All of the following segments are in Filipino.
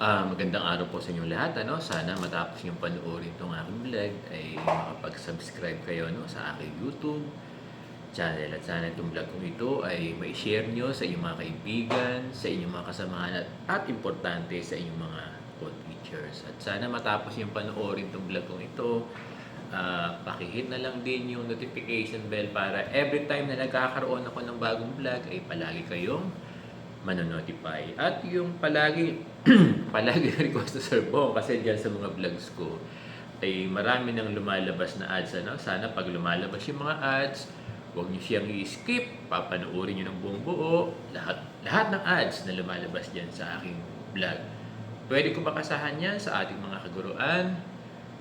Magandang araw po sa inyong lahat. Sana matapos niyong panoorin itong aking vlog ay makapag-subscribe kayo sa aking YouTube channel. At sana itong vlog kong ito ay mai-share nyo sa inyong mga kaibigan, sa inyong mga kasamahan at importante sa inyong mga co-teachers. At sana matapos niyong panoorin itong vlog kong ito, pakihit na lang din yung notification bell para every time na nagkakaroon ako ng bagong vlog ay palagi kayong manonotify. At yung palagi request to Sir Bong kasi dyan sa mga vlogs ko ay marami nang lumalabas na ads. Sana pag lumalabas yung mga ads, huwag niyo siyang i-skip, papanoorin niyo ng buong buo, lahat ng ads na lumalabas dyan sa aking vlog. Pwede ko makasahan yan sa ating mga kaguruan.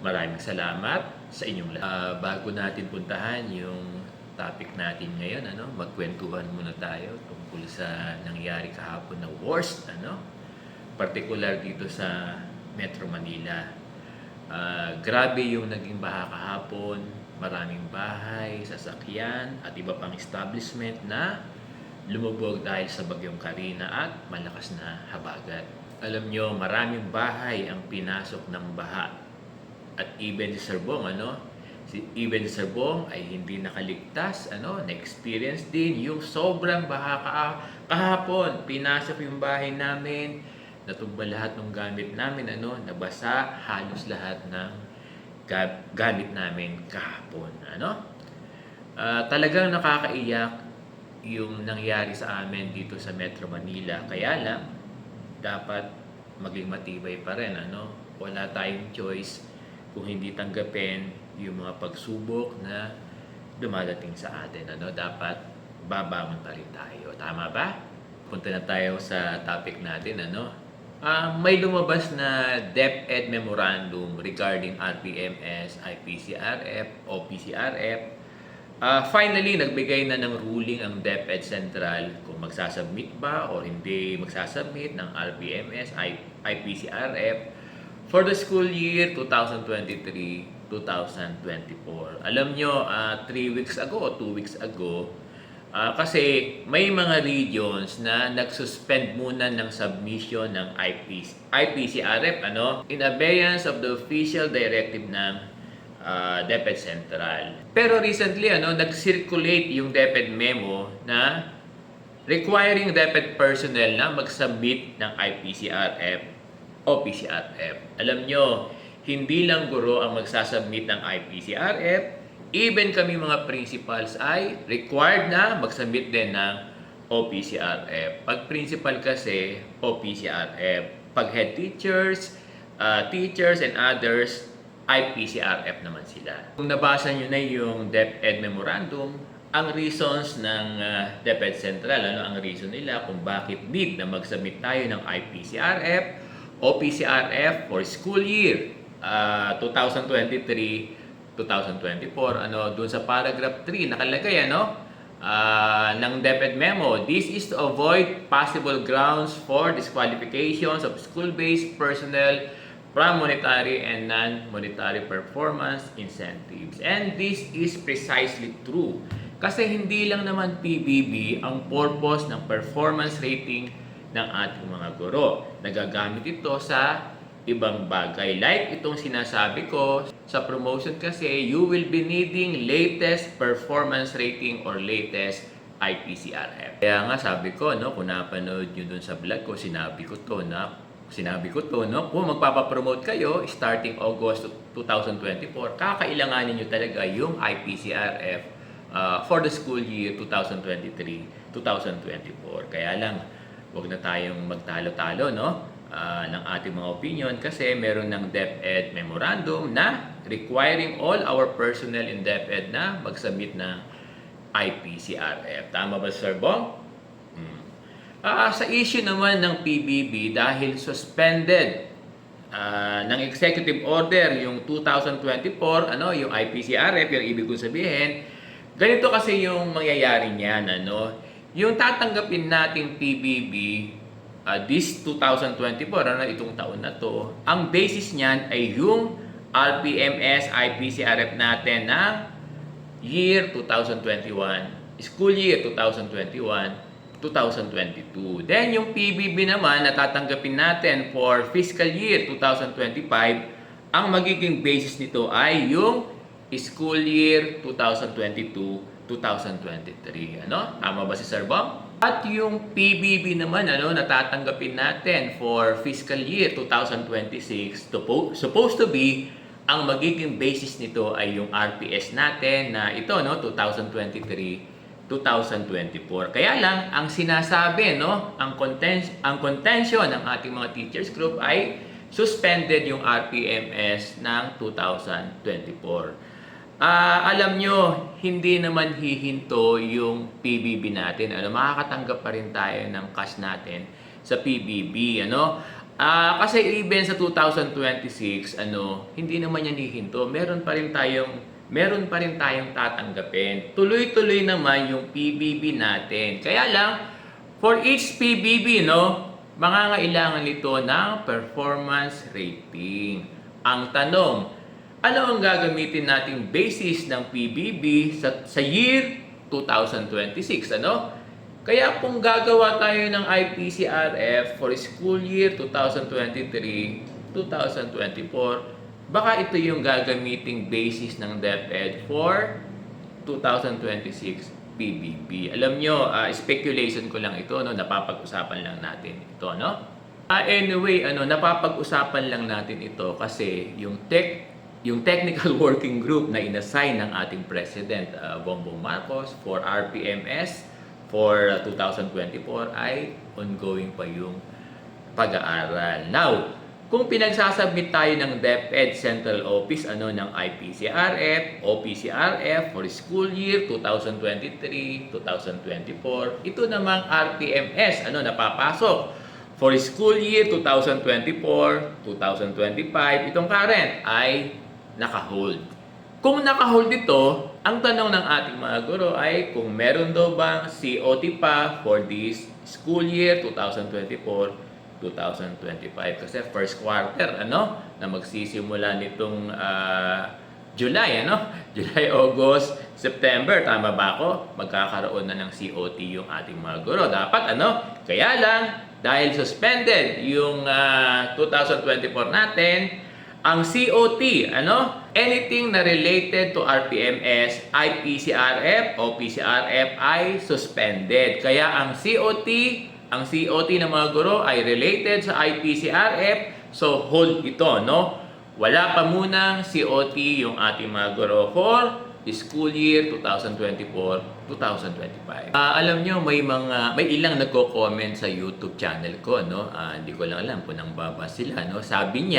Maraming salamat sa inyong lahat. Bago natin puntahan yung topic natin ngayon, magkwentuhan muna tayo tungkol sa nangyari kahapon na worst, particular dito sa Metro Manila. Grabe yung naging baha kahapon, maraming bahay, sasakyan at iba pang establishment na lumubog dahil sa bagyong Karina at malakas na habagat. Alam nyo, maraming bahay ang pinasok ng baha. At even si Sir Bong, even si Sir Bong ay hindi nakaligtas, na-experience din yung sobrang baha kahapon. Pinasok yung bahay namin, natumba lahat ng gamit namin, nabasa halos lahat ng gamit namin kahapon, Talagang nakakaiyak yung nangyari sa amin dito sa Metro Manila. Kaya lang, dapat maging matibay pa rin, Wala tayong choice kung hindi tanggapin yung mga pagsubok na dumadating sa atin. Dapat babangon pa rin tayo. Tama ba? Punta na tayo sa topic natin. May lumabas na DepEd Memorandum regarding RPMS, IPCRF, OPCRF. Finally, nagbigay na ng ruling ang DepEd Central kung magsasubmit ba o hindi magsasubmit ng RPMS, IPCRF for the school year 2023-2024. Alam nyo, 3 weeks ago o 2 weeks ago, kasi may mga regions na nagsuspend muna ng submission ng IPCRF, in abeyance of the official directive ng DepEd Central. Pero recently, nag-circulate yung DepEd memo na requiring DepEd personnel na mag-submit ng IPCRF o PCRF. Alam nyo, hindi lang guro ang magsasubmit ng IPCRF, even kami mga principals ay required na mag-submit din ng OPCRF. Pag principal kasi, OPCRF. Pag head teachers, teachers and others, IPCRF naman sila. Kung nabasa nyo na yung DepEd Memorandum, ang reasons ng DepEd Central, ang reason nila kung bakit need na mag-submit tayo ng IPCRF, OPCRF for school year 2023-2024. Doon sa paragraph 3 nakalagay ng DepEd memo, this is to avoid possible grounds for disqualifications of school-based personnel from monetary and non-monetary performance incentives. And this is precisely true. Kasi hindi lang naman PBB ang purpose ng performance rating ng ating mga guro. Nagagamit ito sa ibang bagay. Like itong sinasabi ko, sa promotion kasi, you will be needing latest performance rating or latest IPCRF. Kaya nga sabi ko, kung napanood nyo dun sa vlog ko, sinabi ko to, kung magpapapromote kayo, starting August 2024, kakailanganin nyo talaga yung IPCRF for the school year 2023-2024. Kaya lang, huwag na tayong magtalo-talo ng ating mga opinion kasi meron ng DepEd Memorandum na requiring all our personnel in DepEd na mag-submit ng IPCRF. Tama ba, Sir Bong? Sa issue naman ng PBB, dahil suspended ng executive order yung 2024, yung IPCRF, yung ibig kong sabihin, ganito kasi yung mangyayari niyan, yung tatanggapin nating PBB this 2024, itong taon na to, ang basis niyan ay yung RPMS, IPCRF natin ng year 2021, school year 2021, 2022. Then yung PBB naman na tatanggapin natin for fiscal year 2025, ang magiging basis nito ay yung school year 2022-2023. Ano? Tama ba si Sir Bong? At yung PBB naman na tatanggapin natin for fiscal year 2026, supposed to be ang magiging basis nito ay yung RPS natin na ito 2023-2024. Kaya lang ang sinasabi ang contention ng ating mga teachers group ay suspended yung RPMS ng 2024. Alam nyo, hindi naman hihinto yung PBB natin. Makakatanggap pa rin tayo ng cash natin sa PBB. Kasi even sa 2026, hindi naman yan hihinto. Meron pa rin tayong tatanggapin. Tuloy-tuloy naman yung PBB natin. Kaya lang, for each PBB, mangangailangan nito ng performance rating. Ang tanong, ano ang gagamitin nating basis ng PBB sa year 2026? Kaya kung gagawa tayo ng IPCRF for school year 2023-2024, baka ito yung gagamiting basis ng DepEd for 2026 PBB. Alam nyo, speculation ko lang ito, napapag-usapan lang natin ito, Anyway, napapag-usapan lang natin ito kasi yung technical working group na inassign ng ating President Bongbong Marcos for RPMS for 2024 ay ongoing pa yung pag-aaral. Now, kung pinagsasubmit tayo ng DepEd Central Office ng IPCRF, OPCRF for school year 2023-2024, ito namang RPMS napapasok for school year 2024-2025, itong current ay naka-hold. Kung naka-hold ito, ang tanong ng ating mga guro ay kung meron daw bang COT pa for this school year 2024-2025. Kasi first quarter, na magsisimula nitong July, July, August, September, tama ba ako? Magkakaroon na ng COT yung ating mga guro. Dapat, Kaya lang, dahil suspended yung 2024 natin, ang COT, anything na related to RPMS, IPCRF, OPCRF ay suspended. Kaya ang COT ng mga guro ay related sa IPCRF, so hold ito, Wala pa munang COT yung ating mga guro for school year 2024-2025. Alam nyo, may ilang nagko-comment sa YouTube channel ko, hindi ko lang alam kung nang baba sila, sabi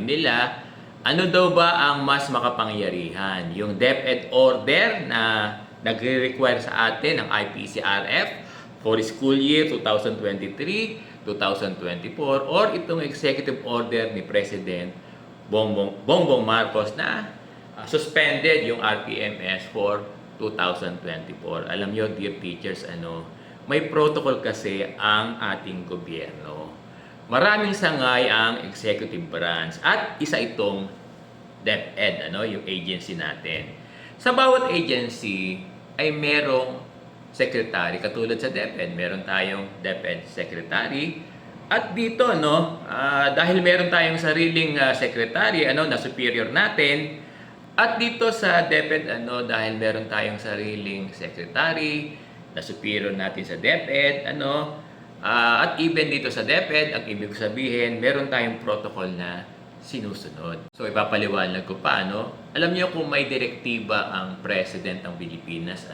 nila, ano daw ba ang mas makapangyarihan? Yung DepEd order na nagre-require sa atin ng IPCRF for school year 2023-2024 or itong executive order ni President Bongbong Marcos na suspended yung RPMS for 2024. Alam nyo, dear teachers, may protocol kasi ang ating gobyerno. Maraming sangay ang executive branch at isa itong DepEd, yung agency natin. Sa bawat agency ay merong secretary. Katulad sa DepEd, meron tayong DepEd secretary. At dito, dahil meron tayong sariling secretary, na superior natin, at dito sa DepEd, dahil meron tayong sariling secretary, na superior natin sa DepEd, at even dito sa DepEd, ang ibig sabihin, meron tayong protocol na sinusunod. So, ipapaliwanag ko pa, Alam niyo kung may direktiba ang President ng Pilipinas,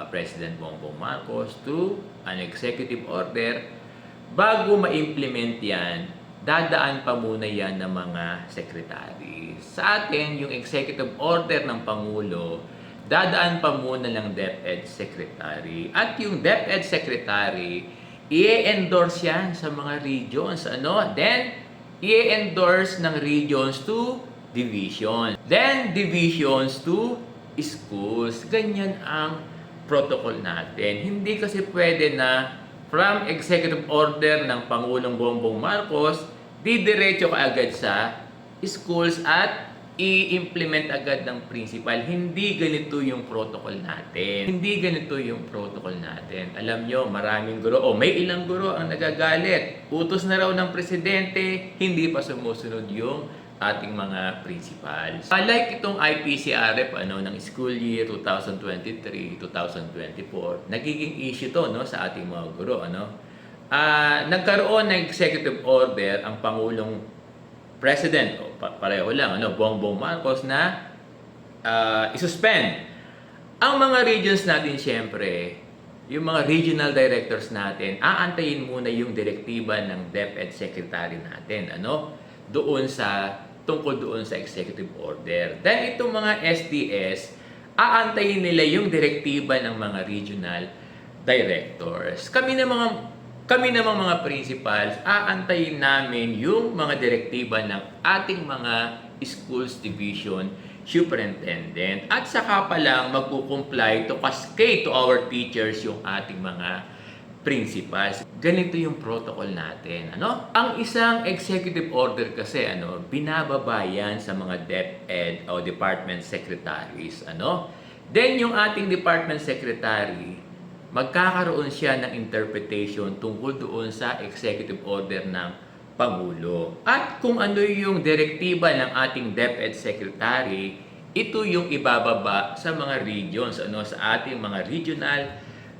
President Bongbong Marcos, through an executive order, bago ma-implement yan, dadaan pa muna yan ng mga secretary. Sa atin, yung executive order ng Pangulo, dadaan pa muna ng DepEd Secretary. At yung DepEd Secretary, i-endorse yan sa mga regions. Then, i-endorse ng regions to division. Then, divisions to schools. Ganyan ang protocol natin. Hindi kasi pwede na from executive order ng Pangulong Bongbong Marcos, didiretso ka agad sa schools at i-implement agad ng principal. Hindi ganito yung protocol natin. Hindi ganito yung protocol natin. Alam nyo, maraming guro, may ilang guro ang nagagalit. Utos na raw ng presidente, hindi pa sumusunod yung ating mga principals. Like itong IPCRF ng school year 2023-2024, nagiging issue to sa ating mga guro. Nagkaroon ng executive order ang Pangulong President, pareho lang, Bongbong Marcos na isuspend. Ang mga regions natin, syempre, yung mga regional directors natin, aantayin muna yung direktiba ng DepEd Secretary natin, tungkol doon sa executive order. Then itong mga SDS, aantayin nila yung direktiba ng mga regional directors. Kami namang mga principals, aantayin namin yung mga direktiba ng ating mga schools division superintendent. At saka pa lang magkukumply to cascade to our teachers yung ating mga principals. Ganito yung protocol natin. Ang isang executive order kasi, binababa yan sa mga DepEd o department secretaries. Then yung ating department secretary, magkakaroon siya ng interpretation tungkol doon sa executive order ng Pangulo. At kung ano yung direktiba ng ating DepEd Secretary, ito yung ibababa sa mga regions, sa ating mga regional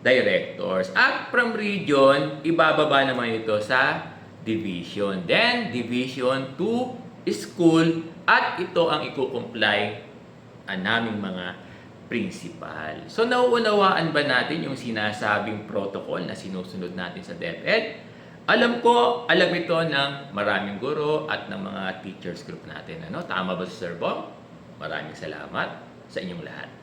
directors. At from region, ibababa naman ito sa division. Then, division to school, at ito ang ikukumply naming mga principal. So, nauunawaan ba natin yung sinasabing protocol na sinusunod natin sa DepEd? Alam ito ng maraming guro at ng mga teachers group natin. Tama ba, Sir Bong? Maraming salamat sa inyong lahat.